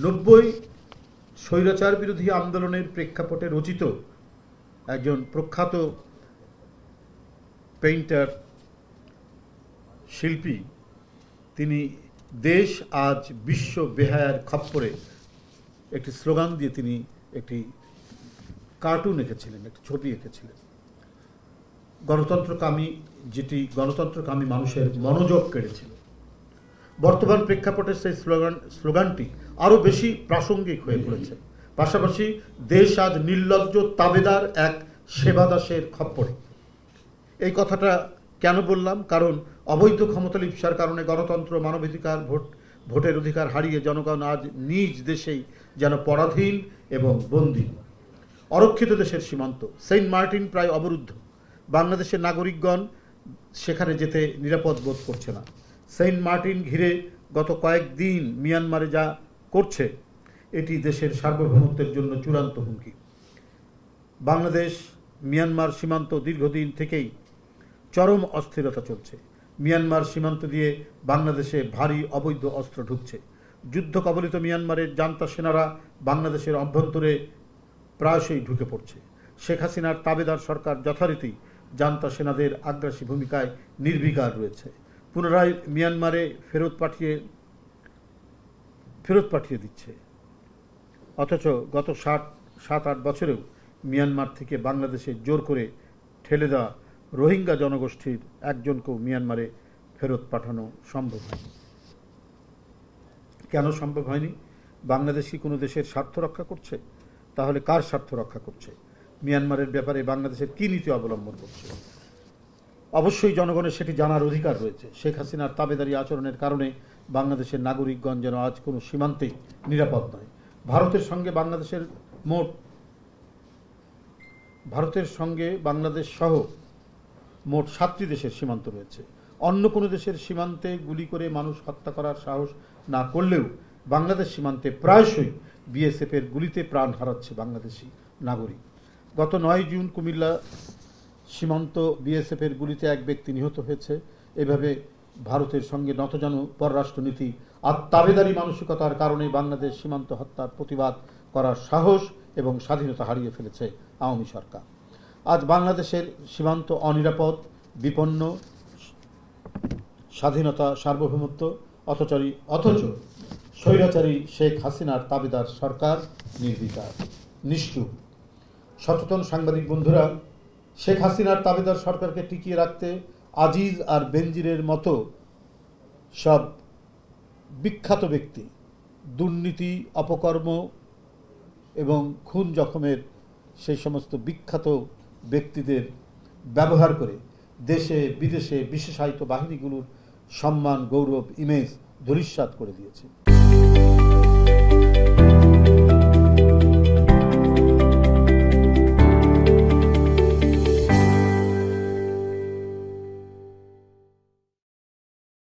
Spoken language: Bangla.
90 স্বৈরাচার বিরোধী আন্দোলনের প্রেক্ষাপটে রচিত একজন প্রখ্যাত পেইন্টার শিল্পী, তিনি দেশ আজ বিশ্ব বেহায়ার খপ্পরে একটি স্লোগান দিয়ে তিনি একটি কার্টুন এঁকেছিলেন, একটি ছবি এঁকেছিলেন। গণতন্ত্রকামী, যেটি গণতন্ত্রকামী মানুষের মনোযোগ কেড়েছিল। বর্তমান প্রেক্ষাপটে সেই স্লোগানটি আরও বেশি প্রাসঙ্গিক হয়ে পড়েছে। পাশাপাশি দেশ আজ নির্লজ্জ তাবেদার এক সেবাদাসের খপ্পরে। এই কথাটা কেন বললাম? কারণ অবৈধ ক্ষমতা লিপ্সার কারণে গণতন্ত্র, মানবাধিকার, ভোটের অধিকার হারিয়ে জনগণ আজ নিজ দেশেই যেন পরাধীন এবং বন্দী। অরক্ষিত দেশের সীমান্ত সেন্ট মার্টিন প্রায় অবরুদ্ধ। বাংলাদেশের নাগরিকগণ সেখানে যেতে নিরাপদ বোধ করছে না। সেন্ট মার্টিন ঘিরে গত কয়েকদিন মিয়ানমারে যা করছে, এটি দেশের সার্বভৌমত্বের জন্য চূড়ান্ত হুমকি। বাংলাদেশ মিয়ানমার সীমান্ত দীর্ঘদিন থেকেই চরম অস্থিরতা চলছে। মিয়ানমার সীমান্ত দিয়ে বাংলাদেশে ভারী অবৈধ অস্ত্র ঢুকছে। যুদ্ধ কবলিত মিয়ানমারের জান্তা সেনারা বাংলাদেশের অভ্যন্তরে প্রায়শই ঢুকে পড়ছে। শেখ হাসিনার তাবেদার সরকার যথারীতি জান্তা সেনাদের আগ্রাসী ভূমিকায় নির্বিকার রয়েছে। পুনরায় মিয়ানমারে ফেরত পাঠিয়ে দিচ্ছে। অথচ গত 7-8 বছরেও মিয়ানমার থেকে বাংলাদেশে জোর করে ঠেলে দেওয়া রোহিঙ্গা জনগোষ্ঠীর একজনকেও মিয়ানমারে ফেরত পাঠানো সম্ভব হয়নি। কেন সম্ভব হয়নি? বাংলাদেশ কি কোনো দেশের স্বার্থ রক্ষা করছে? তাহলে কার স্বার্থ রক্ষা করছে? মিয়ানমারের ব্যাপারে বাংলাদেশের কি নীতি অবলম্বন করছে? অবশ্যই জনগণের সেটি জানার অধিকার রয়েছে। শেখ হাসিনার তাবেদারি আচরণের কারণে বাংলাদেশের নাগরিকগণ যেন আজ কোনো সীমান্তেই নিরাপদ নয়। ভারতের সঙ্গে বাংলাদেশ সহ মোট 7টি দেশের সীমান্ত রয়েছে। অন্য কোনো দেশের সীমান্তে গুলি করে মানুষ হত্যা করার সাহস না করলেও বাংলাদেশ সীমান্তে প্রায়শই বিএসএফের গুলিতে প্রাণ হারাচ্ছে বাংলাদেশি নাগরিক। গত 9 জুন কুমিল্লা সীমান্ত বিএসএফের গুলিতে এক ব্যক্তি নিহত হয়েছে। এভাবে ভারতের সঙ্গে নতজানু পররাষ্ট্রনীতি আর তাবেদারি মানসিকতার কারণে বাংলাদেশ সীমান্ত হত্যার প্রতিবাদ করার সাহস এবং স্বাধীনতা হারিয়ে ফেলেছে আওয়ামী সরকার। আজ বাংলাদেশের সীমান্ত অনিরাপদ, বিপন্ন, স্বাধীনতা, সার্বভৌমত্ব, অথচ স্বৈরাচারী শেখ হাসিনার তাবেদার সরকার নির্বিকার, নিষ্ঠুর। সচেতন সাংবাদিক বন্ধুরা, শেখ হাসিনার তাবেদার সরকারকে টিকিয়ে রাখতে আজিজ আর বেনজিরের মতো সব বিখ্যাত ব্যক্তি দুর্নীতি, অপকর্ম এবং খুন জখমের সেই সমস্ত বিখ্যাত ব্যক্তিদের ব্যবহার করে দেশে বিদেশে বিশেষায়িত বাহিনীগুলোর সম্মান, গৌরব, ইমেজ ধূলিসাৎ করে দিয়েছে।